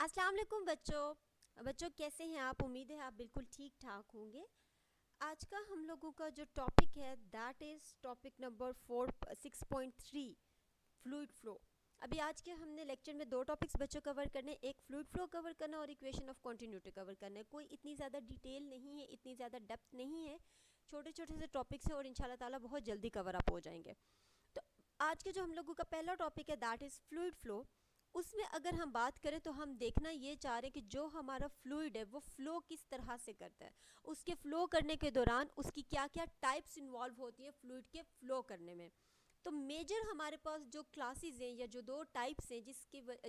अस्सलाम वालेकुम बच्चों कैसे हैं आप। उम्मीद है आप बिल्कुल ठीक ठाक होंगे। आज का हम लोगों का जो टॉपिक है that is topic number 6.3 fluid flow. अभी आज के हमने लेक्चर में दो टॉपिक्स बच्चों कवर करने, एक फ्लूइड फ्लो कवर करना और इक्वेशन ऑफ कॉन्टिन्यूटी कवर करना है। कोई इतनी ज़्यादा डिटेल नहीं है, इतनी ज़्यादा डेप्थ नहीं है, छोटे छोटे से टॉपिक्स हैं और इंशाल्लाह ताला बहुत जल्दी कवर अप हो जाएंगे। तो आज के जो हम लोगों का पहला टॉपिक है दैट इज़ फ्लूइड फ्लो। उसमें अगर हम बात करें तो हम देखना ये चाह रहे हैं कि जो हमारा फ्लूइड है वो फ्लो किस तरह से करता है, उसके फ्लो करने के दौरान उसकी क्या क्या टाइप्स इन्वॉल्व होती है फ्लूइड के फ्लो करने में। तो मेजर हमारे पास जो क्लासेस हैं या जो दो टाइप्स हैं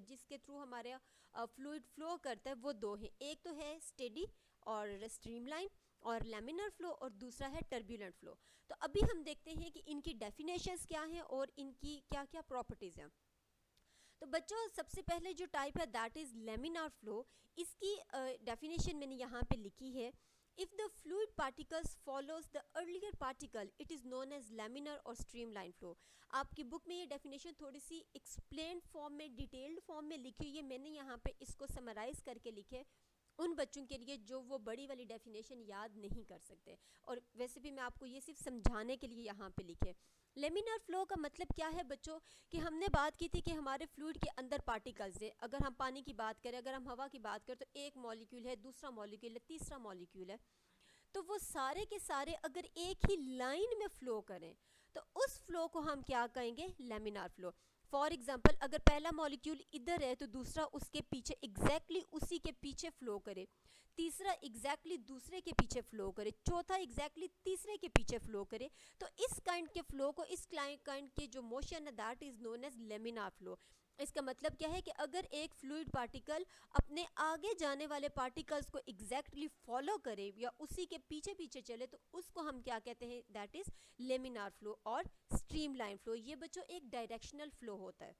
जिसके थ्रू हमारे फ्लूइड फ्लो करता है वो दो हैं। एक तो है स्टेडी और स्ट्रीमलाइन और लैमिनर फ्लो और दूसरा है टर्बुलेंट फ्लो। तो अभी हम देखते हैं कि इनकी डेफिनेशंस क्या हैं और इनकी क्या क्या प्रॉपर्टीज़ हैं। तो बच्चों सबसे पहले जो टाइप है दैट इज़ लेमिनार फ्लो। इसकी डेफिनेशन मैंने यहाँ पे लिखी है। If the fluid particles follows the earlier particle it is known as laminar और स्ट्रीमलाइन फ्लो। आपकी बुक में ये डेफिनेशन थोड़ी सी एक्सप्लेन फॉर्म में, डिटेल्ड फॉर्म में लिखी हुई है। मैंने यहाँ पे इसको समराइज़ करके लिखे उन बच्चों के लिए जो वो बड़ी वाली डेफिनेशन याद नहीं कर सकते, और वैसे भी मैं आपको ये सिर्फ समझाने के लिए यहाँ पे लिखे। लेमिनार फ्लो का मतलब क्या है बच्चों कि हमने बात की थी कि हमारे फ्लूइड के अंदर पार्टिकल्स है। अगर हम पानी की बात करें, अगर हम हवा की बात करें, तो एक मॉलिक्यूल है, दूसरा मॉलिक्यूल है, तीसरा मॉलिक्यूल है। तो वो सारे के सारे अगर एक ही लाइन में फ्लो करें तो उस फ्लो को हम क्या कहेंगे, लेमिनार फ्लो। फॉर एग्जाम्पल अगर पहला मॉलिक्यूल इधर है तो दूसरा उसके पीछे एग्जैक्टली उसी के पीछे फ्लो करे, तीसरा एग्जैक्टली दूसरे के पीछे फ्लो करे, चौथा एग्जैक्टली तीसरे के पीछे फ्लो करे। तो इस काइंड के फ्लो को, इस काइंड के जो मोशन है that is known as laminar flow. इसका मतलब क्या है कि अगर एक फ्लूइड पार्टिकल अपने आगे जाने वाले पार्टिकल्स को एग्जैक्टली फॉलो करे या उसी के पीछे पीछे चले तो उसको हम क्या कहते हैं, दैट इज लेमिनार फ्लो और स्ट्रीमलाइन फ्लो। ये बच्चों एक डायरेक्शनल फ्लो होता है।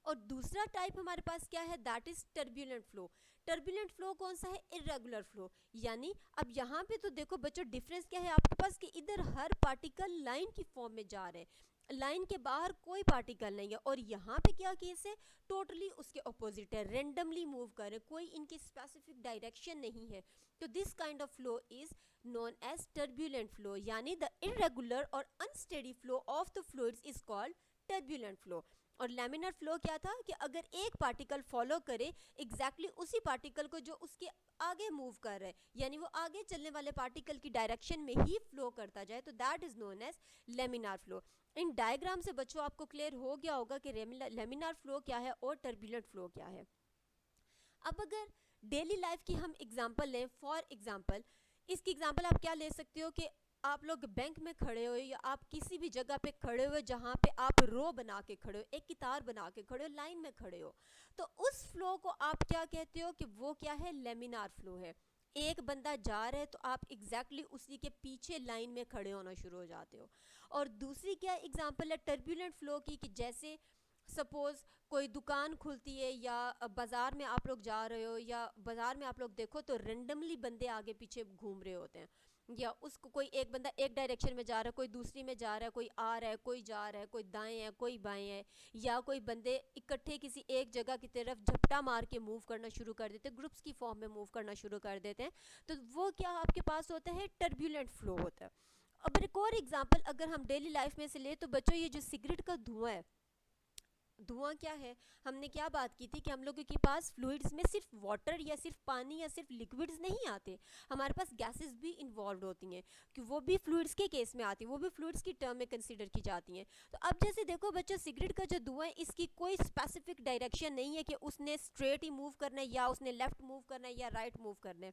और दूसरा टाइप हमारे पास क्या है, that is turbulent flow. Turbulent flow कौन सा है, इरेगुलर फ्लो। यानी अब यहाँ पे तो देखो बच्चों डिफरेंस क्या है आपके पास कि इधर हर पार्टिकल लाइन की फॉर्म में जा रहे हैं, लाइन के बाहर कोई पार्टिकल नहीं है। और यहाँ पे क्या केस है, टोटली उसके ऑपोजिट है, रेंडमली मूव कर रहे, कोई इनकी स्पेसिफिक डायरेक्शन नहीं है। तो this kind of flow is known as turbulent flow, यानी द इरेगुलर और unsteady flow of the fluids is called turbulent flow. और लैमिनार फ्लो क्या था कि अगर एक पार्टिकल फॉलो करे एग्जैक्टली उसी पार्टिकल को जो उसके आगे मूव कर रहा है, यानी वो आगे चलने वाले पार्टिकल की डायरेक्शन में ही फ्लो करता जाए, तो that is known as laminar flow. इन डायग्राम से बच्चों आपको क्लियर हो गया होगा कि लेमिनार फ्लो क्या है और टर्बुलेंट फ्लो क्या है। अब अगर डेली लाइफ की हम एग्जांपल लें, फॉर एग्जांपल इसकी एग्जांपल आप क्या ले सकते हो कि आप लोग बैंक में खड़े हो या आप किसी भी जगह पे खड़े हो जहाँ पे आप रो बना के खड़े हो, एक कतार बना के खड़े हो, लाइन में खड़े हो, तो उस फ्लो को आप क्या कहते हो कि वो क्या है, लेमिनार फ्लो है। एक बंदा जा रहा है तो आप एग्जैक्टली उसी के पीछे लाइन में खड़े होना शुरू हो जाते हो। और दूसरी क्या एग्जांपल है टर्बुलेंट फ्लो की कि जैसे सपोज़ कोई दुकान खुलती है या बाज़ार में आप लोग जा रहे हो, या बाज़ार में आप लोग देखो तो रेंडमली बंदे आगे पीछे घूम रहे होते हैं, या उसको कोई एक बंदा एक डायरेक्शन में जा रहा है, कोई दूसरी में जा रहा है, कोई आ रहा है, कोई जा रहा है, कोई दाएं है, कोई बाएं है, या कोई बंदे इकट्ठे किसी एक जगह की तरफ झपटा मार के मूव करना शुरू कर देते हैं, ग्रुप्स की फॉर्म में मूव करना शुरू कर देते हैं। तो वो क्या आपके पास होता है, टर्बुलेंट फ्लो होता है। अब एक और एग्जांपल अगर हम डेली लाइफ में से ले तो बच्चों ये जो सिगरेट का धुआं है, धुआं क्या है, हमने क्या बात की थी कि हम लोगों के पास फ्लूइड्स में सिर्फ वाटर या सिर्फ पानी या सिर्फ लिक्विड्स नहीं आते, हमारे पास गैसेस भी इन्वॉल्व होती हैं, कि वो भी फ्लूइड्स के केस में आती हैं, वो भी फ्लूइड्स की टर्म में कंसीडर की जाती हैं। तो अब जैसे देखो बच्चों सिगरेट का जो धुआं है इसकी कोई स्पेसिफिक डायरेक्शन नहीं है कि उसने स्ट्रेट ही मूव करना है या उसने लेफ्ट मूव करना है या राइट मूव करना है।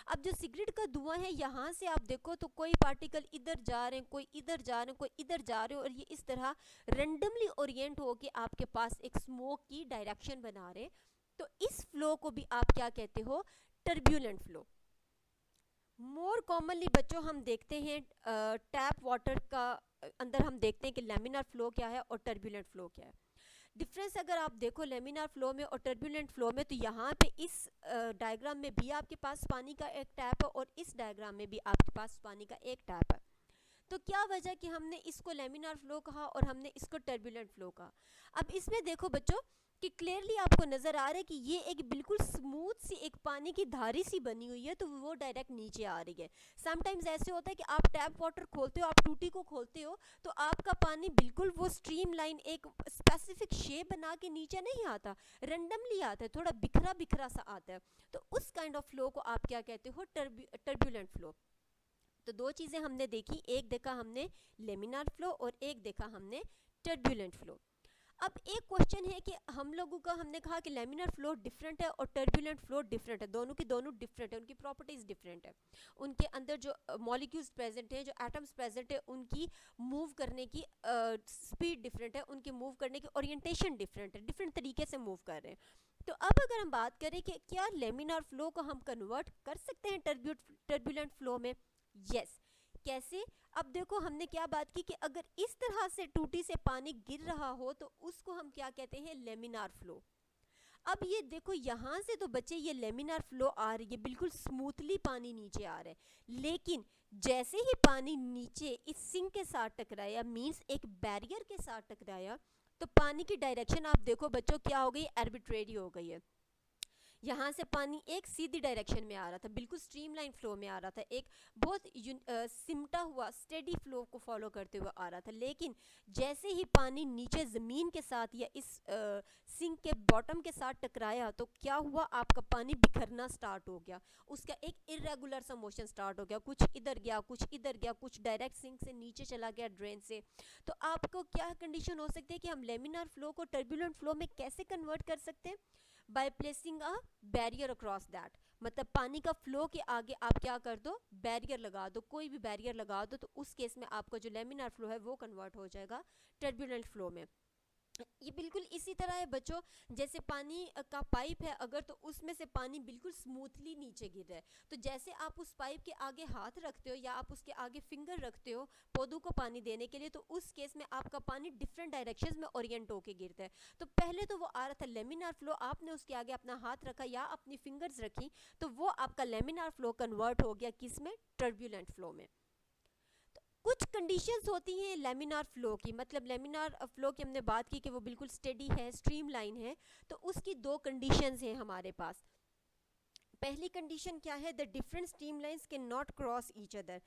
अब जो सिगरेट का धुआं है यहाँ से आप देखो तो कोई पार्टिकल इधर जा रहे हैं, कोई इधर जा रहे हैं, कोई इधर जा रहे हैं, और ये इस तरह रेंडमली ओरिएंट होके आपके पास एक स्मोक की डायरेक्शन बना रहे। तो इस फ्लो को भी आप क्या कहते हो, टर्बुलेंट फ्लो। मोर कॉमनली बच्चों हम देखते हैं टैप वाटर का अंदर हम देखते हैं कि लेमिनार फ्लो क्या है और टर्बुलेंट फ्लो क्या है। डिफरेंस अगर आप देखो लेमिनार फ्लो में और टर्बुलेंट फ्लो में, तो यहाँ पे इस डायग्राम में भी आपके पास पानी का एक टैप है और इस डायग्राम में भी आपके पास पानी का एक टैप है। तो क्या वजह कि हमने इसको लेमिनार फ्लो कहा और हमने इसको टर्बुलेंट फ्लो कहा। अब इसमें देखो बच्चों कि क्लियरली आपको नज़र आ रहा है कि ये एक बिल्कुल स्मूथ सी एक पानी की धारी सी बनी हुई है, तो वो डायरेक्ट नीचे आ रही है। समटाइम्स ऐसे होता है कि आप टैप वाटर खोलते हो, आप टूटी को खोलते हो, तो आपका पानी बिल्कुल वो स्ट्रीम लाइन एक स्पेसिफिक शेप बना के नीचे नहीं आता, रेंडमली आता है, थोड़ा बिखरा बिखरा सा आता है। तो उस काइंड ऑफ फ्लो को आप क्या कहते हो, टर्बुलेंट फ्लो। तो दो चीज़ें हमने देखी, एक देखा हमने लेमिनार फ्लो और एक देखा हमने टर्बुलेंट फ्लो। अब एक क्वेश्चन है कि हम लोगों का, हमने कहा कि लेमिनर फ्लो डिफरेंट है और टर्बुलेंट फ्लो डिफरेंट है, दोनों की दोनों डिफरेंट है, उनकी प्रॉपर्टीज डिफरेंट है, उनके अंदर जो मॉलिक्यूल्स प्रेजेंट है, जो एटम्स प्रेजेंट है, उनकी मूव करने की स्पीड डिफरेंट है, उनके मूव करने की ओरिएंटेशन डिफरेंट है, डिफरेंट तरीके से मूव कर रहे हैं। तो अब अगर हम बात करें कि क्या लेमिनार फ्लो को हम कन्वर्ट कर सकते हैं टर्बुलेंट फ्लो में, यस। कैसे? अब देखो हमने क्या बात की कि अगर इस तरह से टूटी से पानी गिर रहा हो तो उसको हम क्या कहते हैं, लेमिनार फ्लो। अब ये देखो यहाँ से तो बच्चे ये लेमिनार फ्लो आ रही है, बिल्कुल स्मूथली पानी नीचे आ रहा है, लेकिन जैसे ही पानी नीचे इस सिंक के साथ टकराया, मींस एक बैरियर के साथ टकराया, तो पानी की डायरेक्शन आप देखो बच्चों क्या हो गई, आर्बिट्रेरी हो गई है। यहाँ से पानी एक सीधी डायरेक्शन में आ रहा था, बिल्कुल स्ट्रीमलाइन फ्लो में आ रहा था, एक बहुत सिमटा हुआ स्टेडी फ्लो को फॉलो करते हुए आ रहा था, लेकिन जैसे ही पानी नीचे ज़मीन के साथ या इस सिंक के बॉटम के साथ टकराया, तो क्या हुआ, आपका पानी बिखरना स्टार्ट हो गया, उसका एक इरेगुलर सा मोशन स्टार्ट हो गया, कुछ इधर गया, कुछ इधर गया, कुछ डायरेक्ट सिंक से नीचे चला गया ड्रेन से। तो आपको क्या कंडीशन हो सकती है कि हम लेमिनार फ्लो को टर्बुलेंट फ्लो में कैसे कन्वर्ट कर सकते हैं, by placing a barrier across that. मतलब पानी का फ्लो के आगे आप क्या कर दो, बैरियर लगा दो, कोई भी बैरियर लगा दो, तो उस केस में आपका जो लेमिनार फ्लो है वो कन्वर्ट हो जाएगा टर्बुलेंट फ्लो में। ये बिल्कुल इसी तरह है बच्चों, जैसे पानी का पाइप है अगर, तो उसमें से पानी बिल्कुल स्मूथली नीचे गिर रहा है, तो जैसे आप उस पाइप के आगे हाथ रखते हो या आप उसके आगे फिंगर रखते हो पौधों को पानी देने के लिए, तो उस केस में आपका पानी डिफरेंट डायरेक्शंस में ओरिएंट होके गिरता है। तो पहले तो वो आ रहा था लेमिनार फ्लो, आपने उसके आगे अपना हाथ रखा या अपनी फिंगर्स रखी, तो वो आपका लेमिनार फ्लो कन्वर्ट हो गया किस में, टर्बुलेंट फ्लो में। कुछ कंडीशंस होती हैं लेमिनार फ्लो की, मतलब लेमिनार फ्लो की हमने बात की कि वो बिल्कुल स्टेडी है, स्ट्रीमलाइन है, तो उसकी दो कंडीशंस हैं हमारे पास। पहली कंडीशन क्या है, the different streamlines can not cross each other.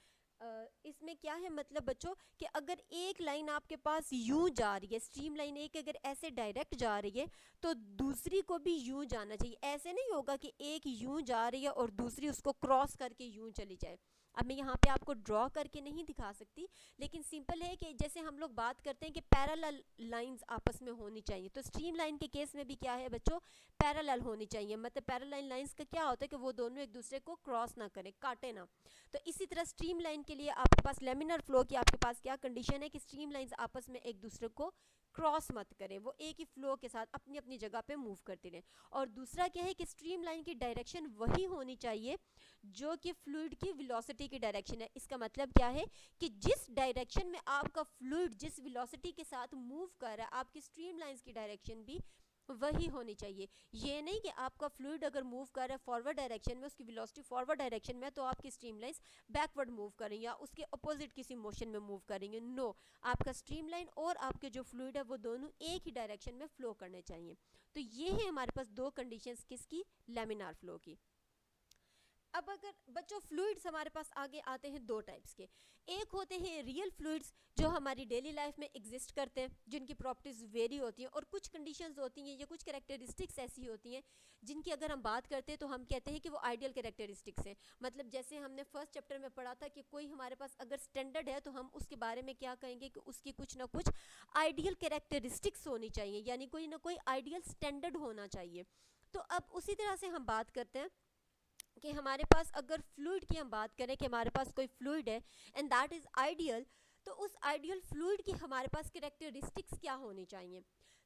इसमें क्या है मतलब बच्चों कि अगर एक लाइन आपके पास यूं जा रही है, स्ट्रीम लाइन एक अगर ऐसे डायरेक्ट जा रही है, तो दूसरी को भी यूं जाना चाहिए। ऐसे नहीं होगा कि एक यूं जा रही है और दूसरी उसको क्रॉस करके यूं चली जाए। अब मैं यहाँ पे आपको ड्रॉ करके नहीं दिखा सकती, लेकिन सिंपल है कि जैसे हम लोग बात करते हैं कि पैरेलल लाइंस आपस में होनी चाहिए, तो स्ट्रीम लाइन के केस में भी क्या है बच्चों, पैरेलल होनी चाहिए। मतलब पैरेलल लाइंस का क्या होता है कि वो दोनों एक दूसरे को क्रॉस ना करें, काटे ना। तो इसी तरह स्ट्रीम लाइन के लिए आपके पास लेमिनर फ्लो की आपके पास क्या कंडीशन है कि स्ट्रीम लाइंस आपस में एक दूसरे को क्रॉस मत करें, वो एक ही फ्लो के साथ अपनी अपनी जगह पे मूव करते रहें। और दूसरा क्या है कि स्ट्रीम लाइन की डायरेक्शन वही होनी चाहिए जो कि फ्लूइड की वेलोसिटी की डायरेक्शन है। इसका मतलब क्या है कि जिस डायरेक्शन में आपका फ्लूइड जिस वेलोसिटी के साथ मूव कर रहा है, आपकी स्ट्रीम लाइंस की डायरेक्शन भी वही होनी चाहिए। ये नहीं कि आपका फ्लूइड अगर मूव कर रहा है फॉरवर्ड डायरेक्शन में, उसकी वेलोसिटी फॉरवर्ड डायरेक्शन में, तो आपकी स्ट्रीमलाइंस बैकवर्ड मूव करेंगे या उसके अपोजिट किसी मोशन में मूव करेंगे। नो, आपका स्ट्रीमलाइन और आपके जो फ्लूइड है वो दोनों एक ही डायरेक्शन में फ्लो करने चाहिए। तो ये है हमारे पास दो कंडीशंस किसकी, लेमिनार फ्लो की। अब अगर बच्चों फ्लूइड्स हमारे पास आगे आते हैं दो टाइप्स के। एक होते हैं रियल फ्लूइड्स जो हमारी डेली लाइफ में एग्जिस्ट करते हैं, जिनकी प्रॉपर्टीज वेरी होती हैं, और कुछ कंडीशंस होती हैं या कुछ कैरेक्टरिस्टिक्स ऐसी होती हैं जिनकी अगर हम बात करते हैं तो हम कहते हैं कि वो आइडियल कैरेक्टरिस्टिक्स हैं। मतलब जैसे हमने फर्स्ट चैप्टर में पढ़ा था कि कोई हमारे पास अगर स्टैंडर्ड है तो हम उसके बारे में क्या कहेंगे कि उसकी कुछ ना कुछ आइडियल कैरेक्टरिस्टिक्स होनी चाहिए, यानी कोई ना कोई आइडियल स्टैंडर्ड होना चाहिए। तो अब उसी तरह से हम बात करते हैं कि हमारे पास अगर फ्लूइड की हम बात करें कि हमारे पास कोई फ्लूइड है एंड दैट इज़ आइडियल, तो उस आइडियल फ्लूइड की हमारे पास कैरेक्टरिस्टिक्स क्या होनी चाहिए।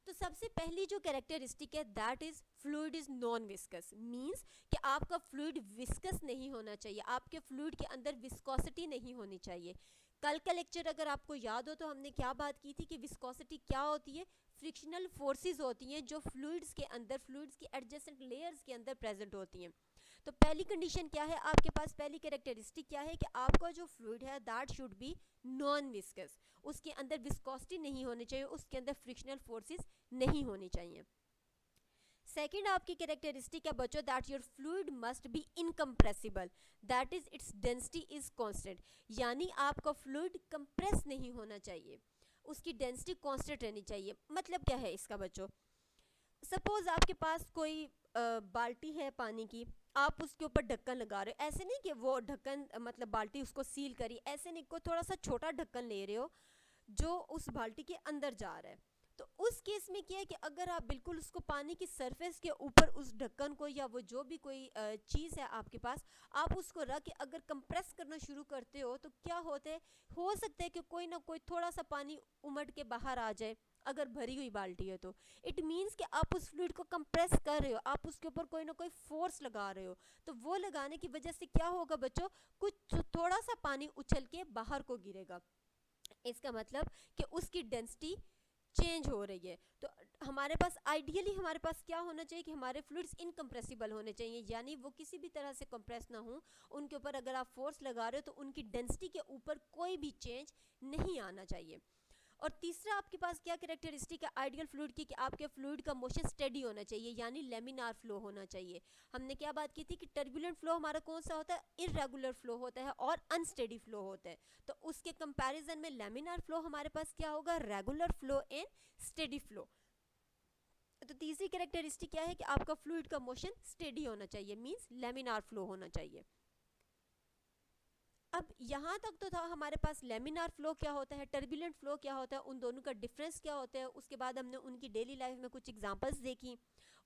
तो सबसे पहली जो कैरेक्टरिस्टिक है that is fluid is non viscous, means कि आपका फ्लूइड विस्कस नहीं होना चाहिए, आपके फ्लूइड के अंदर विस्कोसिटी नहीं होनी चाहिए। कल का लेक्चर अगर आपको याद हो तो हमने क्या बात की थी कि विस्कोसिटी क्या होती है, फ्रिक्शनल फोर्सेस होती हैं जो फ्लूइड्स के अंदर, फ्लूइड्स की एडजेसेंट लेयर्स के अंदर प्रेजेंट होती हैं। तो पहली कंडीशन क्या है आपके पास, पहली कैरेक्टरिस्टिक क्या है कि आपका जो फ्लूइड है that should be non viscous, उसके अंदर विस्कोसिटी नहीं होनी चाहिए, उसके अंदर फ्रिक्शनल फोर्सेस नहीं होनी चाहिए। सेकेंड आपकी कैरेक्टरिस्टिक है बच्चों that your fluid must be incompressible, that is its density is constant, यानी आपका फ्लूइड कंप्रेस नहीं होना चाहिए, उसकी डेंसिटी कांस्टेंट रहनी चाहिए। मतलब क्या है इसका बच्चों, सपोज आपके पास कोई बाल्टी है पानी की, आप उसके ऊपर ढक्कन लगा रहे हो, ऐसे नहीं कि वो ढक्कन मतलब बाल्टी उसको सील करी, ऐसे नहीं, कोई थोड़ा सा छोटा ढक्कन ले रहे हो जो उस बाल्टी के अंदर जा रहा है। तो उस केस में क्या है कि अगर आप बिल्कुल उसको पानी की सरफेस के ऊपर उस ढक्कन को या वो जो भी कोई चीज़ है आपके पास, आप उसको रख के अगर कंप्रेस करना शुरू करते हो तो क्या होता है, हो सकता है कि कोई ना कोई थोड़ा सा पानी उमड़ के बाहर आ जाए, अगर भरी हुई बाल्टी है तो इट मीन्स कि आप उस फ्लूइड को कंप्रेस कर रहे हो, आप उसके ऊपर कोई ना कोई फोर्स लगा रहे हो। तो वो लगाने की वजह से क्या होगा बच्चों, कुछ थोड़ा सा पानी उछल के बाहर को गिरेगा, इसका मतलब कि उसकी डेंसिटी चेंज हो रही है। तो हमारे पास आइडियली हमारे पास क्या होना चाहिए कि हमारे फ्लूइड्स इनकम्प्रेसिबल होने चाहिए, यानी वो किसी भी तरह से कंप्रेस ना हो, उनके ऊपर अगर आप फोर्स लगा रहे हो तो उनकी डेंसिटी के ऊपर कोई भी चेंज नहीं आना चाहिए। और तीसरा आपके पास क्या कैरेक्टरिस्टिक है आइडियल फ्लूइड की, कि आपके फ्लूइड का मोशन स्टेडी होना चाहिए, यानी लेमिनार फ्लो होना चाहिए। हमने क्या बात की थी कि टर्बुलेंट फ्लो हमारा कौन सा होता है, इररेगुलर फ्लो होता है और अनस्टेडी फ्लो होता है। तो उसके कंपैरिजन में लेमिनार फ्लो हमारे पास क्या होगा, regular flow and steady flow. तो तीसरी कैरेक्टरिस्टिक क्या है कि आपका फ्लूइड का मोशन स्टेडी होना चाहिए, मींस लेमिनार फ्लो होना चाहिए। अब यहाँ तक तो था हमारे पास लेमिनार फ्लो क्या होता है, टर्बुलेंट फ्लो क्या होता है, उन दोनों का डिफरेंस क्या होता है। उसके बाद हमने उनकी डेली लाइफ में कुछ एग्जांपल्स देखी,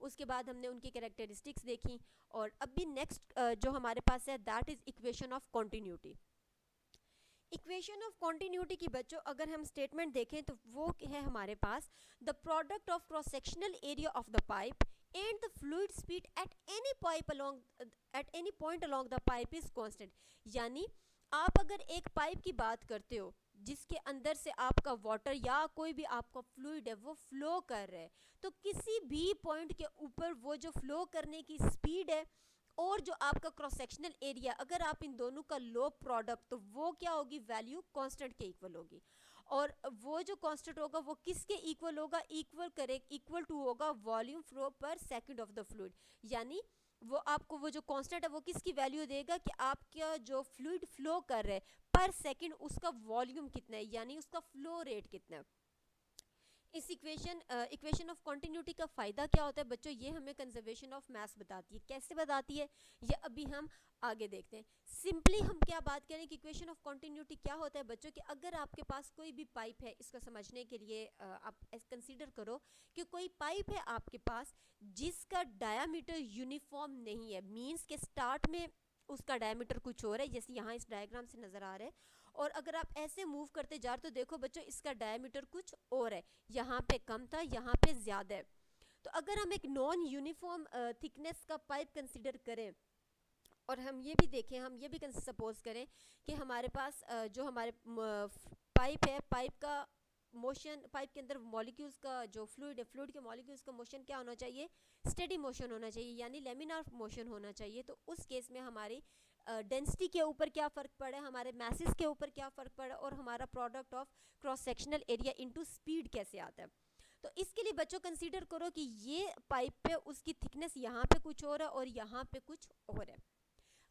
उसके बाद हमने उनकी कैरेक्टरिस्टिक्स देखी, और अब भी नेक्स्ट जो हमारे पास है that is equation of continuity. Equation of continuity की बच्चों अगर हम स्टेटमेंट देखें तो वो है हमारे पास, the product of cross sectional area of the pipe and the fluid speed at any point along the pipe is constant. यानी आप अगर एक पाइप की बात करते हो जिसके अंदर से आपका वाटर या कोई भी आपका फ्लूइड है वो फ्लो कर रहा है, तो किसी भी पॉइंट के ऊपर वो जो फ्लो करने की स्पीड है और जो आपका क्रॉस सेक्शनल एरिया, अगर आप इन दोनों का लो प्रोडक्ट, तो वो क्या होगी, वैल्यू कांस्टेंट के इक्वल होगी। और वो जो कांस्टेंट होगा वो किसके इक्वल होगा, इक्वल टू होगा वॉल्यूम फ्लो पर सेकंड ऑफ द फ्लूइड। यानी वो आपको वो जो कांस्टेंट है वो किसकी वैल्यू देगा कि आपका जो फ्लूइड फ्लो कर रहा है पर सेकंड उसका वॉल्यूम कितना है, यानी उसका फ्लो रेट कितना है। इस इक्वेशन ऑफ कॉन्टिन्यूटी का फ़ायदा क्या होता है बच्चों, ये हमें कंजर्वेशन ऑफ मास बताती है। कैसे बताती है ये अभी हम आगे देखते हैं। सिंपली हम क्या बात करें कि इक्वेशन ऑफ कॉन्टिन्यूटी क्या होता है बच्चों, कि अगर आपके पास कोई भी पाइप है, इसको समझने के लिए आप कंसीडर करो कि कोई पाइप है आपके पास जिसका डायामीटर यूनिफॉर्म नहीं है, मीन्स के स्टार्ट में उसका डायमीटर कुछ और है, जैसे यहाँ इस डायग्राम से नज़र आ रहा है, और अगर आप ऐसे मूव करते जा रहे तो देखो बच्चों इसका डायमीटर कुछ और है, यहाँ पे कम था यहाँ पे ज़्यादा है। तो अगर हम एक नॉन यूनिफॉर्म थिकनेस का पाइप कंसिडर करें और हम ये भी देखें, हम ये भी सपोज करें कि हमारे पास जो हमारे पाइप है, पाइप का मोशन, पाइप के अंदर मॉलिक्यूल्स का जो फ्लूइड है, फ्लूइड के मॉलिक्यूल्स का मोशन क्या होना चाहिए, स्टेडी मोशन होना चाहिए, यानी लेमिनार मोशन होना चाहिए। तो उस केस में हमारी डेंसिटी के ऊपर क्या फ़र्क पड़ा, हमारे मैसेज के ऊपर क्या फ़र्क पड़ा, और हमारा product of cross sectional area into speed कैसे आता है। तो इसके लिए बच्चों कंसीडर करो कि ये पाइप पे उसकी थिकनेस यहाँ पे कुछ और है और यहाँ पे कुछ और है।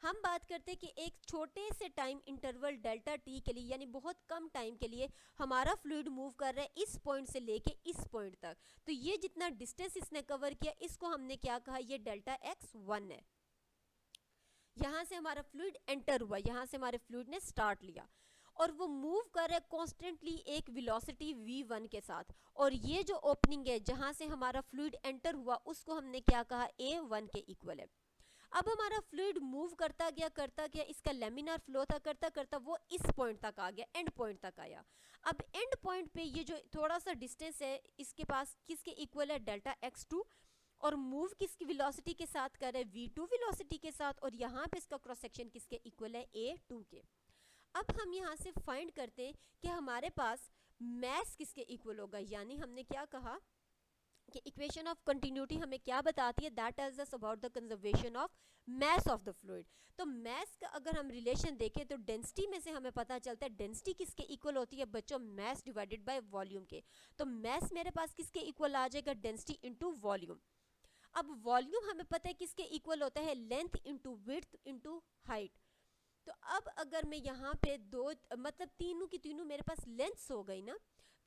हम बात करते हैं कि एक छोटे से टाइम इंटरवल डेल्टा टी के लिए, यानी बहुत कम टाइम के लिए हमारा फ्लूइड मूव कर रहा है इस पॉइंट से लेके इस पॉइंट तक। तो ये जितना डिस्टेंस इसने कवर किया इसको हमने क्या कहा, ये डेल्टा x1 है। यहाँ से हमारा फ्लूइड एंटर हुआ, यहाँ से हमारे फ्लूइड ने स्टार्ट लिया और वो मूव कर रहा है कॉन्स्टेंटली एक वेलोसिटी v1 के साथ, और ये जो ओपनिंग है जहाँ से हमारा फ्लूइड एंटर हुआ उसको हमने क्या कहा, a1 के इक्वल है। अब हमारा फ्लूइड मूव करता गया, इसका लेमिनार फ्लो था, करता करता वो इस पॉइंट तक आ गया, एंड पॉइंट तक आया। अब एंड पॉइंट पे ये जो थोड़ा सा डिस्टेंस है इसके पास किसके इक्वल है, डेल्टा x2, और मूव किसकी वेलोसिटी के साथ कर रहे हैं, v2 वेलोसिटी के साथ, और यहाँ पे इसका क्रॉस सेक्शन किसके इक्वल है, a2 के। अब हम यहाँ से फाइंड करते हैं कि हमारे पास मैस किसके इक्वल होगा, यानी हमने क्या कहा कि इक्वेशन ऑफ कंटिन्यूटी हमें क्या बताती है, that is us about the conservation of mass of the fluid. तो मैस का अगर हम रिलेशन देखें तो डेंसिटी में से हमें पता चलता है डेंसिटी किसके इक्वल होती है बच्चों, मैस डिवाइडेड बाय वॉल्यूम के। तो मैस मेरे पास किसके इक्वल आ जाएगा, डेंसिटी इनटू वॉल्यूम। अब वॉल्यूम हमें पता है किसके इक्वल होता है, length into width into height. तो अब अगर मैं यहाँ पे दो मतलब तीनों की तीनों मेरे पास लेंथ्स हो गई ना,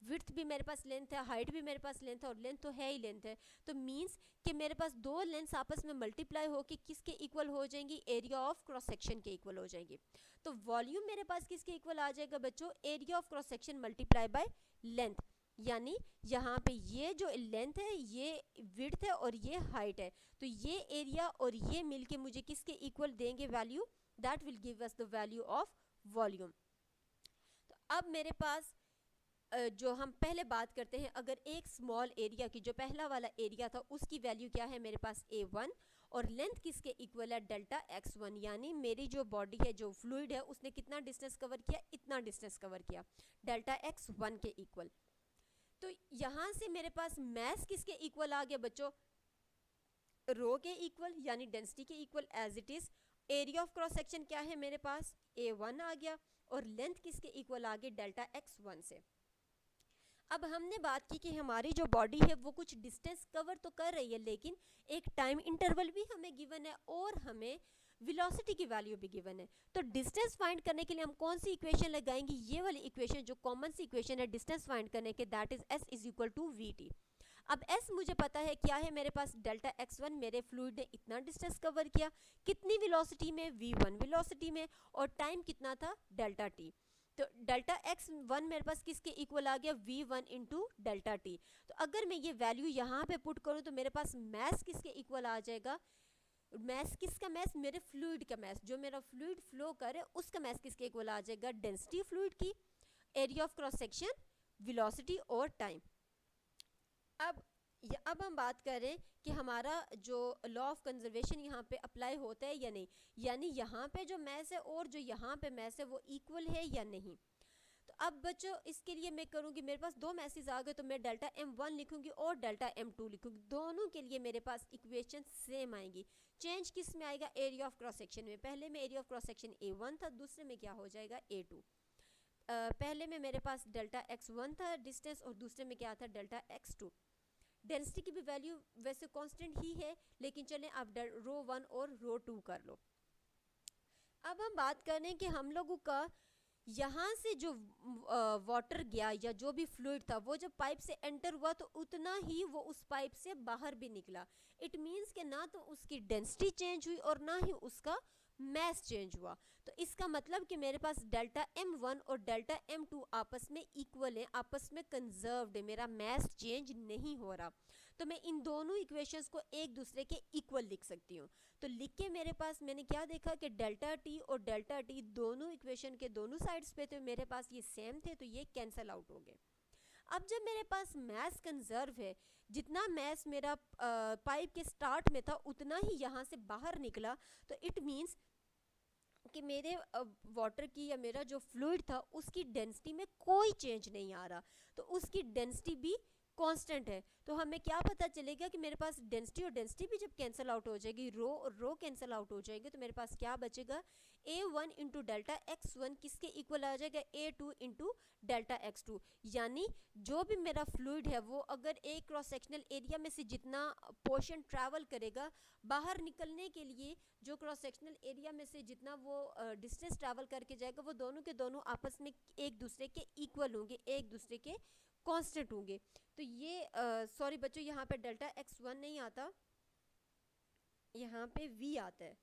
विड्थ भी मेरे पास लेंथ है, हाइट भी मेरे पास लेंथ है, और लेंथ तो है ही लेंथ है, तो मींस कि मेरे पास दो लेंथ्स आपस में मल्टीप्लाई होकर किसके इक्वल हो जाएंगी, एरिया ऑफ क्रॉस सेक्शन के इक्वल हो जाएंगी। तो वॉल्यूम मेरे पास किसके इक्वल आ जाएगा बच्चों, area of cross section multiply by length. यानी यहाँ पे ये जो लेंथ है ये विड्थ है और ये हाइट है, तो ये एरिया और ये मिलके मुझे किसके इक्वल देंगे value, that will give us the value of volume. तो अब मेरे पास जो हम पहले बात करते हैं, अगर एक स्मॉल एरिया की, जो पहला वाला एरिया था उसकी वैल्यू क्या है मेरे पास A1, और लेंथ किसके इक्वल है, डेल्टा x1, यानी मेरी जो बॉडी है, जो फ्लूइड है, उसने कितना डिस्टेंस कवर किया, इतना डिस्टेंस कवर किया, डेल्टा x1 के इक्वल। तो यहाँ से मेरे पास मैस किसके इक्वल आ गया बच्चों, रो के इक्वल, यानी डेंसिटी के equal as it is. Area of cross section क्या है मेरे पास, A1 आ गया, और लेंथ किसके इक्वल आ गई, डेल्टा x1 से। अब हमने बात की कि हमारी जो बॉडी है वो कुछ डिस्टेंस कवर तो कर रही है, लेकिन एक टाइम इंटरवल भी हमें गिवन है और हमें वेलोसिटी की वैल्यू भी गिवन है। तो डिस्टेंस फाइंड करने के लिए हम कौन सी इक्वेशन लगाएंगे, ये वाली इक्वेशन जो कॉमन सी इक्वेशन है डिस्टेंस फाइंड करने के, that is S is equal to VT। अब S मुझे पता है क्या है मेरे पास, डेल्टा x1, मेरे फ्लूइड ने इतना डिस्टेंस कवर किया, कितनी वेलोसिटी में, v1 वेलोसिटी में, और टाइम कितना था, डेल्टा t। तो डेल्टा x1 मेरे पास किसके इक्वल आ गया, v1 इंटू डेल्टा t। तो अगर मैं ये वैल्यू यहाँ पे पुट करूँ तो मेरे पास मैस किसके इक्वल आ जाएगा, मैस किसका, मैस मेरे फ्लूइड का मैस, जो मेरा फ्लूइड फ्लो करे उसका मैस किसके इक्वल आ जाएगा, डेंसिटी फ्लूइड की, area of cross section, velocity और टाइम। अब हम बात करें कि हमारा जो लॉ ऑफ कंजर्वेशन यहाँ पे अप्लाई होता है या नहीं, यानी यहाँ पे जो मैस है और जो यहाँ पे मैस है वो इक्वल है या नहीं। तो अब बच्चों इसके लिए मैं करूँगी, मेरे पास दो मैसेज आ गए तो मैं डेल्टा M1 लिखूंगी और डेल्टा M2 लिखूंगी, दोनों के लिए मेरे पास इक्वेशन सेम आएंगी। चेंज किस में आएगा, एरिया ऑफ क्रॉस सेक्शन में। पहले में area of cross section A1 था, दूसरे में क्या हो जाएगा A2। पहले में मेरे पास डेल्टा x1 था डिस्टेंस, और दूसरे में क्या था, डेल्टा x2। डेंसिटी की भी वैल्यू वैसे कांस्टेंट ही है, लेकिन चलें आप रो 1 और रो 2 कर लो। अब हम बात करें कि हम लोगों का यहाँ से जो वाटर गया या जो भी फ्लूइड था वो जब पाइप से एंटर हुआ तो उतना ही वो उस पाइप से बाहर भी निकला। इट मीन्स कि ना तो उसकी डेंसिटी चेंज हुई और ना ही उसका मैस चेंज हुआ। तो इसका मतलब कि मेरे पास डेल्टा M1 और डेल्टा M2 आपस में इक्वल है, आपस में कंजर्व्ड है, मेरा मैस चेंज नहीं हो रहा। तो मैं इन दोनों इक्वेशंस को एक दूसरे के इक्वल लिख सकती हूँ। तो लिख के मेरे पास मैंने क्या देखा कि डेल्टा T और डेल्टा T दोनों इक्वेशन के दोनों साइड्स पे थे, मेरे पास ये सेम थे, तो ये कैंसल आउट हो गए। अब जब मेरे पास मैस कंजर्व है, जितना मैस मेरा पाइप के स्टार्ट में था उतना ही यहाँ से बाहर निकला, तो इट मीन्स कि मेरे वाटर की या मेरा जो फ्लूइड था उसकी डेंसिटी में कोई चेंज नहीं आ रहा, तो उसकी डेंसिटी भी कांस्टेंट है। तो हमें क्या पता चलेगा कि मेरे पास डेंसिटी और डेंसिटी भी जब कैंसिल आउट हो जाएगी, रो और रो कैंसिल आउट हो जाएंगे, तो मेरे पास क्या बचेगा, A1 इंटू डेल्टा x1 किसके इक्वल आ जाएगा, A2 इंटू डेल्टा x2। यानी जो भी मेरा फ्लूइड है वो अगर एक क्रॉस सेक्शनल एरिया में से जितना पोर्शन ट्रैवल करेगा, बाहर निकलने के लिए जो क्रॉस सेक्शनल एरिया में से जितना वो डिस्टेंस ट्रैवल करके जाएगा, वो दोनों के दोनों आपस में एक दूसरे के इक्वल होंगे, एक दूसरे के कांस्टेंट होंगे। तो ये सॉरी बच्चों, यहाँ पे डेल्टा x1 नहीं आता, यहाँ पे v आता है।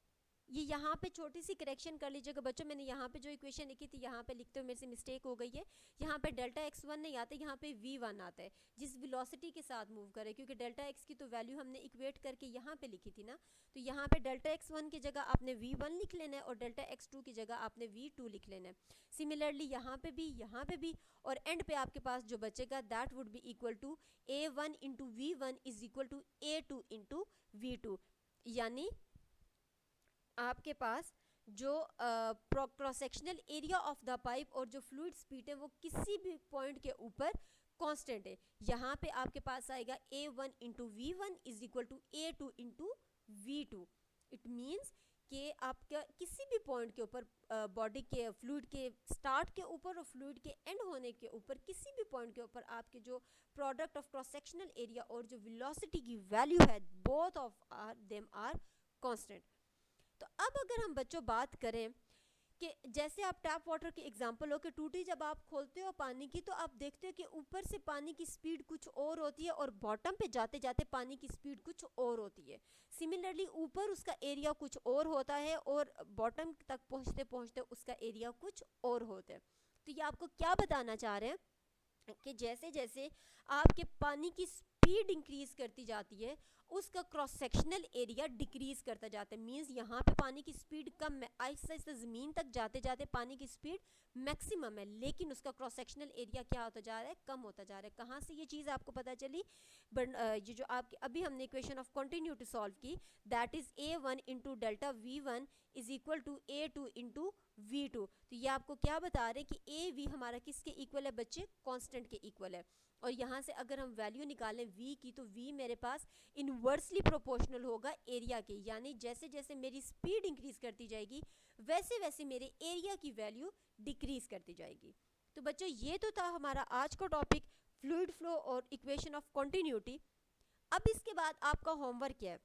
ये यहाँ पे छोटी सी करेक्शन कर लीजिएगा बच्चों, मैंने यहाँ पे जो इक्वेशन लिखी थी यहाँ पे लिखते हुए मेरे से मिस्टेक हो गई है। यहाँ पे डेल्टा x1 नहीं आता, यहाँ पे v1 आता है, जिस वेलोसिटी के साथ मूव करे, क्योंकि डेल्टा x की तो वैल्यू हमने इक्वेट करके यहाँ पे लिखी थी ना। तो यहाँ पे डेल्टा x1 की जगह आपने v1 लिख लेना है और डेल्टा x2 की जगह आपने v2 लिख लेना है। सिमिलरली यहाँ पे भी, और एंड पे आपके पास जो बचेगा that would be equal to A1 into V1 is equal to A2 into V2। यानी आपके पास जो cross sectional area of the pipe और जो फ्लूइड स्पीड है वो किसी भी पॉइंट के ऊपर कांस्टेंट है। यहाँ पे आपके पास आएगा A1 into V1 is equal to A2 into V2। It means कि आपका किसी भी पॉइंट के ऊपर बॉडी के फ्लूइड के स्टार्ट के ऊपर और फ्लूइड के एंड होने के ऊपर किसी भी पॉइंट के ऊपर आपके जो product of cross sectional area और जो वेलोसिटी की वैल्यू है both of them are constant. तो अब अगर हम बच्चों बात करें कि जैसे आप टैप वाटर के एग्जांपल हो कि टूटी जब आप खोलते हो पानी की तो आप देखते हो कि ऊपर से पानी की स्पीड कुछ और होती है और बॉटम पे जाते जाते पानी की स्पीड कुछ और होती है। सिमिलरली ऊपर उसका एरिया कुछ और होता है और बॉटम तक पहुंचते पहुंचते उसका एरिया कुछ और होता है। तो ये आपको क्या बताना चाह रहे हैं कि जैसे जैसे आपके पानी की स्पीड इंक्रीज करती जाती है उसका क्रॉस सेक्शनल एरिया डिक्रीज करता जाता है। मींस यहाँ पे पानी की स्पीड कम है, आहिस्ता आहिस्ता ज़मीन तक जाते जाते पानी की स्पीड मैक्सिमम है, लेकिन उसका क्रॉस सेक्शनल एरिया क्या होता जा रहा है, कम होता जा रहा है। कहाँ से ये चीज़ आपको पता चली? ये जो आपके अभी हमने इक्वेशन ऑफ कंटिन्यूटी सॉल्व की, that is A1 into delta V1 is equal to A2 into V2। तो ये आपको क्या बता रहे हैं कि AV हमारा किसके इक्वल है बच्चे? कांस्टेंट के इक्वल है। और यहाँ से अगर हम वैल्यू निकालें V की तो V मेरे पास इनवर्सली प्रोपोर्शनल होगा एरिया के, यानी जैसे जैसे मेरी स्पीड इंक्रीज करती जाएगी वैसे वैसे मेरे एरिया की वैल्यू डिक्रीज करती जाएगी। तो बच्चों ये तो था हमारा आज का टॉपिक फ्लूइड फ्लो और इक्वेशन ऑफ कंटिन्यूटी। अब इसके बाद आपका होमवर्क क्या है?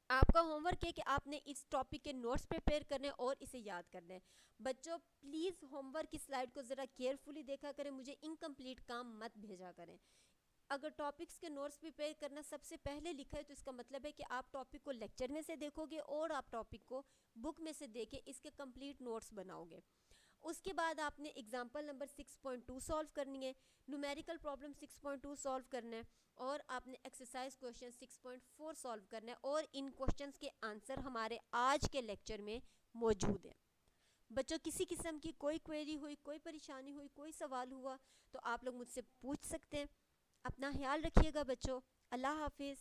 आपका होमवर्क है कि आपने इस टॉपिक के नोट्स प्रिपेयर करने और इसे याद करना है। बच्चों प्लीज़ होमवर्क की स्लाइड को ज़रा केयरफुली देखा करें, मुझे इनकम्प्लीट काम मत भेजा करें। अगर टॉपिक्स के नोट्स प्रिपेयर करना सबसे पहले लिखा है तो इसका मतलब है कि आप टॉपिक को लेक्चर में से देखोगे और आप टॉपिक को बुक में से देके इसके कंप्लीट नोट्स बनाओगे। उसके बाद आपने एग्जाम्पल नंबर 6.2 सॉल्व करनी है, न्यूमेरिकल प्रॉब्लम 6.2 सॉल्व करना है और आपने एक्सरसाइज क्वेश्चन 6.4 सॉल्व करना है और इन क्वेश्चंस के आंसर हमारे आज के लेक्चर में मौजूद हैं। बच्चों किसी किस्म की कोई क्वेरी हुई, कोई परेशानी हुई, कोई सवाल हुआ तो आप लोग मुझसे पूछ सकते हैं। अपना ख्याल रखिएगा बच्चों। अल्लाह हाफिज़।